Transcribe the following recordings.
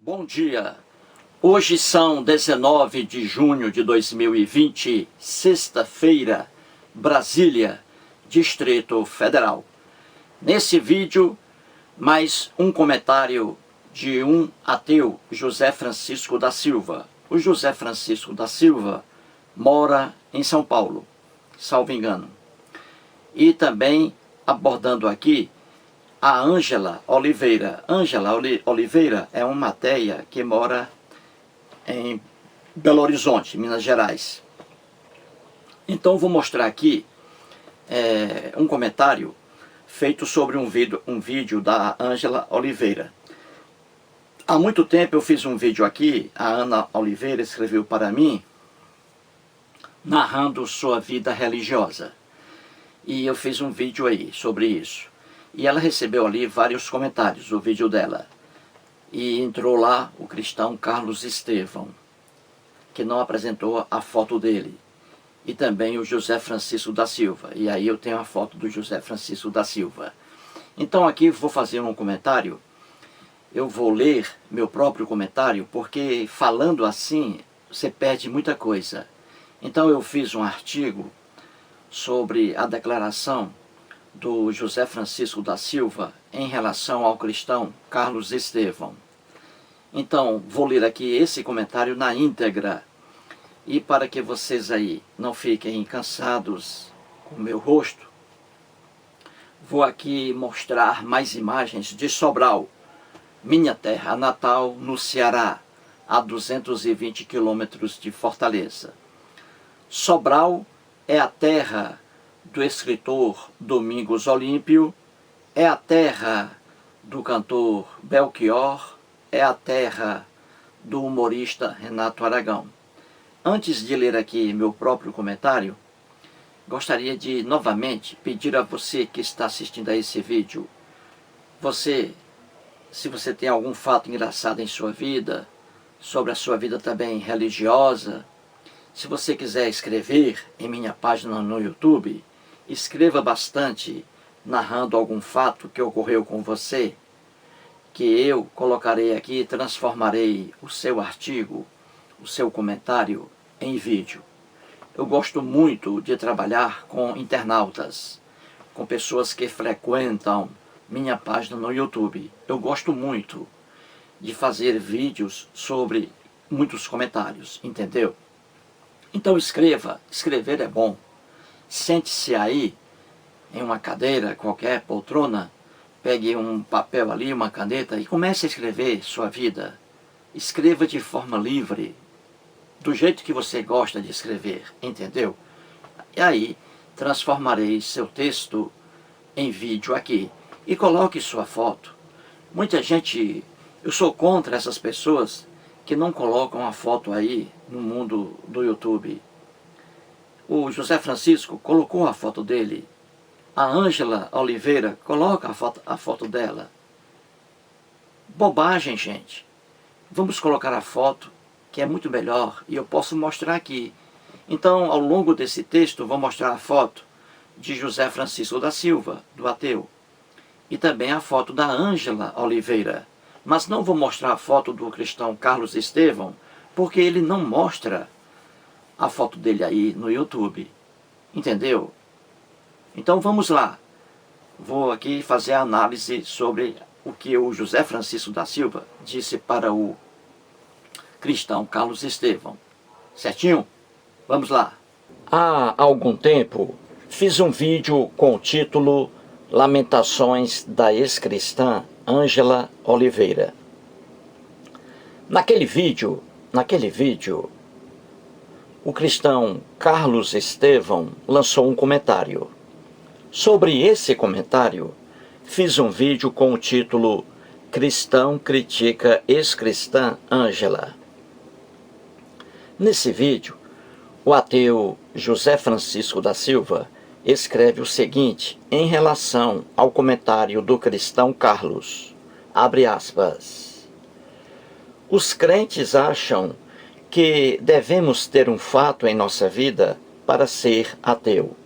Bom dia, hoje são 19 de junho de 2020, sexta-feira, Brasília, Distrito Federal. Nesse vídeo, mais um comentário de um ateu, José Francisco da Silva. O José Francisco da Silva mora em São Paulo, salvo engano. E também abordando aqui a Ângela Oliveira. Ângela Oliveira é uma ateia que mora em Belo Horizonte, Minas Gerais. Então vou mostrar aqui um comentário feito sobre um vídeo da Ângela Oliveira. Há muito tempo eu fiz um vídeo aqui, a Ana Oliveira escreveu para mim, narrando sua vida religiosa. E eu fiz um vídeo aí sobre isso. E ela recebeu ali vários comentários, o vídeo dela. E entrou lá o cristão Carlos Estevão, que não apresentou a foto dele. E também o José Francisco da Silva. E aí eu tenho a foto do José Francisco da Silva. Então aqui vou fazer um comentário. Eu vou ler meu próprio comentário, porque falando assim, você perde muita coisa. Então eu fiz um artigo sobre a declaração do José Francisco da Silva em relação ao cristão Carlos Estevão. Então, vou ler aqui esse comentário na íntegra. E para que vocês aí não fiquem cansados com o meu rosto, vou aqui mostrar mais imagens de Sobral, minha terra natal, no Ceará, a 220 quilômetros de Fortaleza. Sobral é a terra do escritor Domingos Olímpio, é a terra do cantor Belchior, é a terra do humorista Renato Aragão. Antes de ler aqui meu próprio comentário, gostaria de novamente pedir a você que está assistindo a esse vídeo, se você tem algum fato engraçado em sua vida, sobre a sua vida também religiosa, se você quiser escrever em minha página no YouTube, escreva bastante, narrando algum fato que ocorreu com você, que eu colocarei aqui e transformarei o seu artigo, o seu comentário, em vídeo. Eu gosto muito de trabalhar com internautas, com pessoas que frequentam minha página no YouTube. Eu gosto muito de fazer vídeos sobre muitos comentários, entendeu? Então escreva, escrever é bom. Sente-se aí, em uma cadeira, qualquer poltrona, pegue um papel ali, uma caneta e comece a escrever sua vida. Escreva de forma livre, do jeito que você gosta de escrever, entendeu? E aí, transformarei seu texto em vídeo aqui e coloque sua foto. Muita gente, eu sou contra essas pessoas que não colocam a foto aí no mundo do YouTube. O José Francisco colocou a foto dele. A Ângela Oliveira coloca a foto dela. Bobagem, gente. Vamos colocar a foto, que é muito melhor, e eu posso mostrar aqui. Então, ao longo desse texto, vou mostrar a foto de José Francisco da Silva, do ateu. E também a foto da Ângela Oliveira. Mas não vou mostrar a foto do cristão Carlos Estevão, porque ele não mostra a foto dele aí no YouTube, entendeu? Então vamos lá, vou aqui fazer a análise sobre o que o José Francisco da Silva disse para o cristão Carlos Estevão, certinho? Vamos lá. Há algum tempo fiz um vídeo com o título Lamentações da ex-cristã Ângela Oliveira. Naquele vídeo, o cristão Carlos Estevão lançou um comentário. Sobre esse comentário, fiz um vídeo com o título Cristão critica ex-cristã Ângela. Nesse vídeo, o ateu José Francisco da Silva escreve o seguinte em relação ao comentário do cristão Carlos. Abre aspas. Os crentes acham que devemos ter um fato em nossa vida para ser ateu.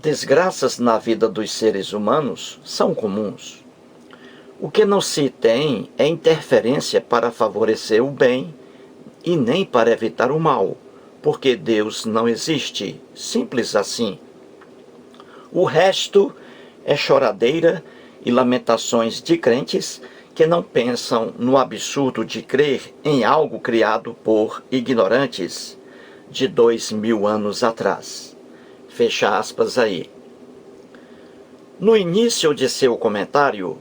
Desgraças na vida dos seres humanos são comuns. O que não se tem é interferência para favorecer o bem e nem para evitar o mal, porque Deus não existe. Simples assim. O resto é choradeira e lamentações de crentes que não pensam no absurdo de crer em algo criado por ignorantes de 2000 anos atrás. Fecha aspas aí. No início de seu comentário,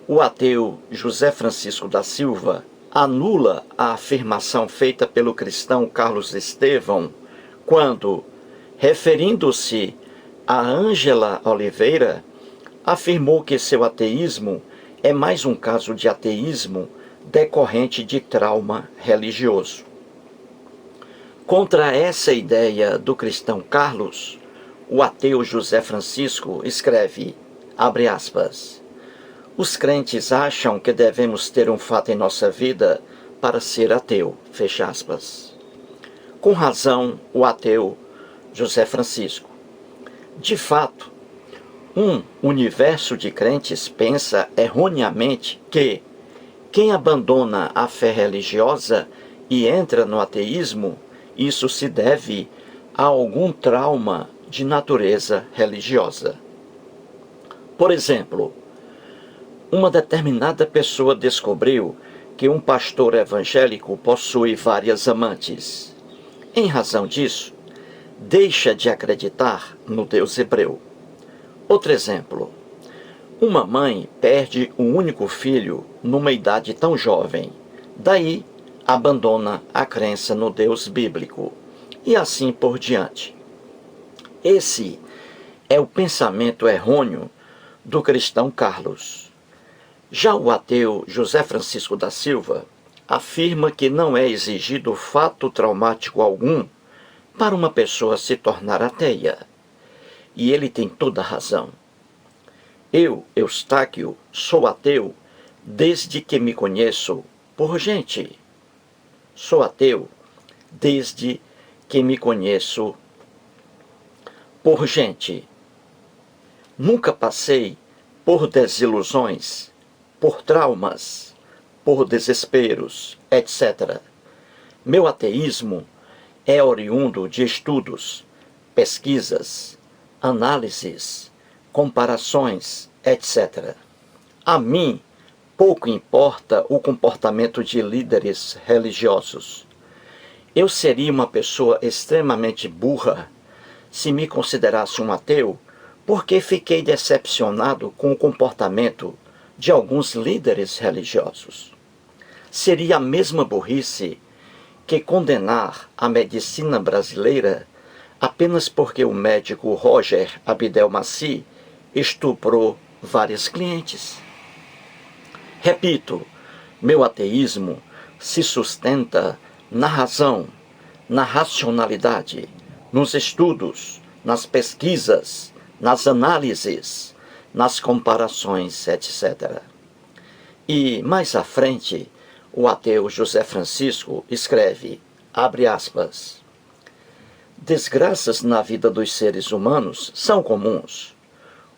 o ateu José Francisco da Silva anula a afirmação feita pelo cristão Carlos Estevão quando, referindo-se a Ângela Oliveira, afirmou que seu ateísmo é mais um caso de ateísmo decorrente de trauma religioso. Contra essa ideia do cristão Carlos, o ateu José Francisco escreve, abre aspas, os crentes acham que devemos ter um fato em nossa vida para ser ateu, fecha aspas. Com razão, o ateu José Francisco. De fato, um universo de crentes pensa erroneamente que quem abandona a fé religiosa e entra no ateísmo, isso se deve a algum trauma de natureza religiosa. Por exemplo, uma determinada pessoa descobriu que um pastor evangélico possui várias amantes. Em razão disso, deixa de acreditar no Deus hebreu. Outro exemplo, uma mãe perde um único filho numa idade tão jovem, daí abandona a crença no Deus bíblico, e assim por diante. Esse é o pensamento errôneo do cristão Carlos. Já o ateu José Francisco da Silva afirma que não é exigido fato traumático algum para uma pessoa se tornar ateia. E ele tem toda a razão. Eu, Eustáquio, sou ateu desde que me conheço por gente. Sou ateu desde que me conheço por gente. Nunca passei por desilusões, por traumas, por desesperos, etc. Meu ateísmo é oriundo de estudos, pesquisas, análises, comparações, etc. A mim, pouco importa o comportamento de líderes religiosos. Eu seria uma pessoa extremamente burra se me considerasse um ateu, porque fiquei decepcionado com o comportamento de alguns líderes religiosos. Seria a mesma burrice que condenar a medicina brasileira apenas porque o médico Roger Abdelmaci estuprou vários clientes. Repito, meu ateísmo se sustenta na razão, na racionalidade, nos estudos, nas pesquisas, nas análises, nas comparações, etc. E, mais à frente, o ateu José Francisco escreve, abre aspas, desgraças na vida dos seres humanos são comuns.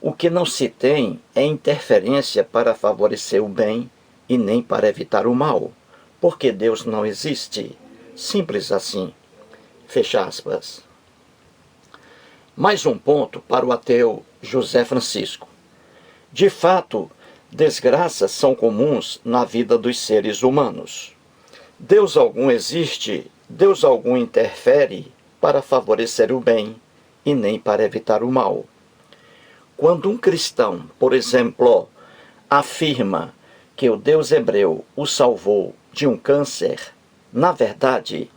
O que não se tem é interferência para favorecer o bem e nem para evitar o mal, porque Deus não existe. Simples assim. Fecha aspas. Mais um ponto para o ateu José Francisco. De fato, desgraças são comuns na vida dos seres humanos. Deus algum existe, Deus algum interfere para favorecer o bem e nem para evitar o mal. Quando um cristão, por exemplo, afirma que o Deus hebreu o salvou de um câncer, na verdade,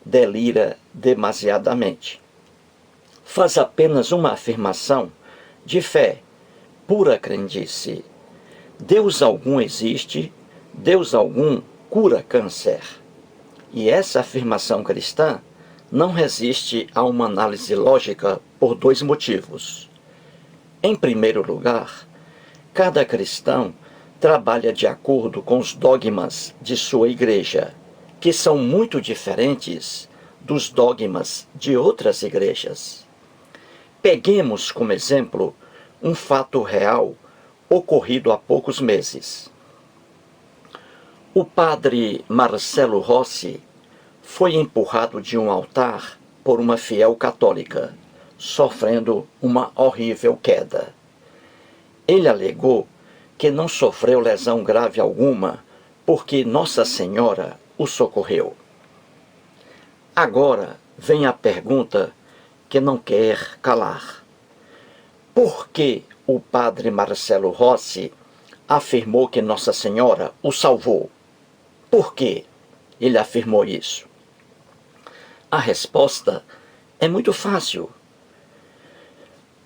delira demasiadamente. Faz apenas uma afirmação de fé, pura crendice. Deus algum existe, Deus algum cura câncer. E essa afirmação cristã não resiste a uma análise lógica por dois motivos. Em primeiro lugar, cada cristão trabalha de acordo com os dogmas de sua igreja, que são muito diferentes dos dogmas de outras igrejas. Peguemos como exemplo um fato real ocorrido há poucos meses. O padre Marcelo Rossi foi empurrado de um altar por uma fiel católica, sofrendo uma horrível queda. Ele alegou que não sofreu lesão grave alguma, porque Nossa Senhora o socorreu. Agora vem a pergunta que não quer calar. Por que o padre Marcelo Rossi afirmou que Nossa Senhora o salvou? Por que ele afirmou isso? A resposta é muito fácil.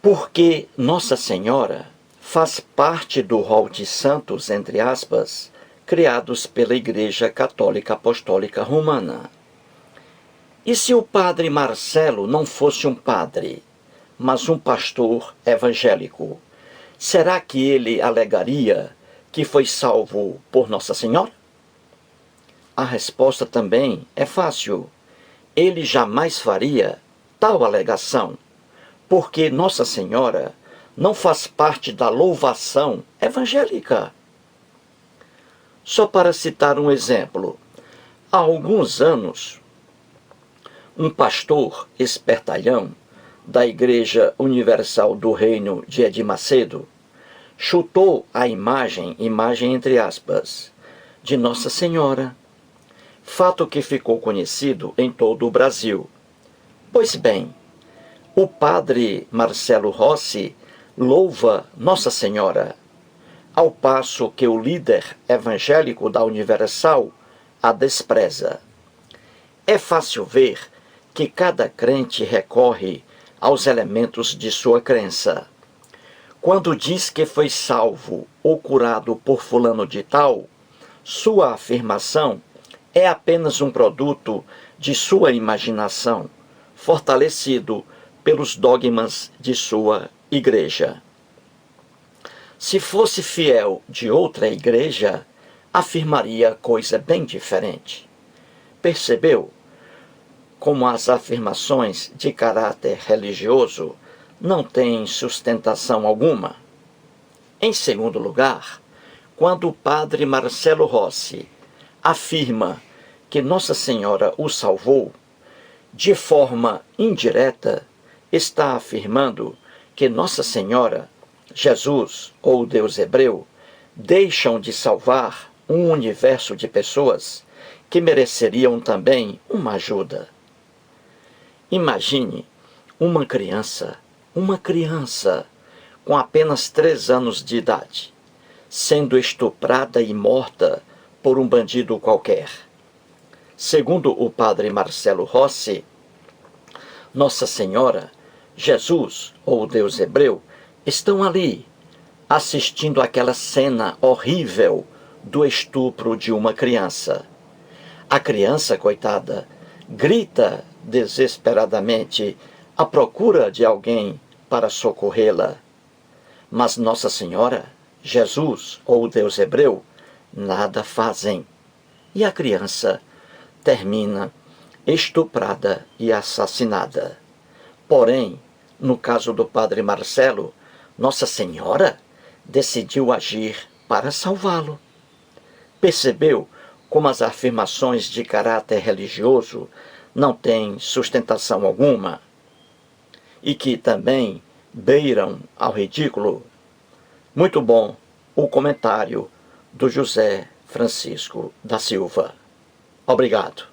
Porque Nossa Senhora faz parte do rol de santos, entre aspas, criados pela Igreja Católica Apostólica Romana. E se o padre Marcelo não fosse um padre, mas um pastor evangélico, será que ele alegaria que foi salvo por Nossa Senhora? A resposta também é fácil. Ele jamais faria tal alegação, porque Nossa Senhora não faz parte da louvação evangélica. Só para citar um exemplo, há alguns anos, um pastor espertalhão da Igreja Universal do Reino de Edir Macedo chutou a imagem entre aspas, de Nossa Senhora, fato que ficou conhecido em todo o Brasil. Pois bem, o padre Marcelo Rossi louva Nossa Senhora, ao passo que o líder evangélico da Universal a despreza. É fácil ver que cada crente recorre aos elementos de sua crença. Quando diz que foi salvo ou curado por fulano de tal, sua afirmação é apenas um produto de sua imaginação, fortalecido pelos dogmas de sua igreja. Se fosse fiel de outra igreja, afirmaria coisa bem diferente. Percebeu como as afirmações de caráter religioso não têm sustentação alguma? Em segundo lugar, quando o padre Marcelo Rossi afirma que Nossa Senhora o salvou, de forma indireta, está afirmando que Nossa Senhora, Jesus ou Deus hebreu, deixam de salvar um universo de pessoas que mereceriam também uma ajuda. Imagine uma criança com apenas 3 anos de idade, sendo estuprada e morta por um bandido qualquer. Segundo o padre Marcelo Rossi, Nossa Senhora, Jesus ou Deus hebreu estão ali, assistindo àquela cena horrível do estupro de uma criança. A criança, coitada, grita desesperadamente à procura de alguém para socorrê-la. Mas Nossa Senhora, Jesus ou Deus hebreu nada fazem. E a criança termina estuprada e assassinada. Porém, no caso do padre Marcelo, Nossa Senhora decidiu agir para salvá-lo. Percebeu como as afirmações de caráter religioso não têm sustentação alguma e que também beiram ao ridículo? Muito bom o comentário do José Francisco da Silva. Obrigado.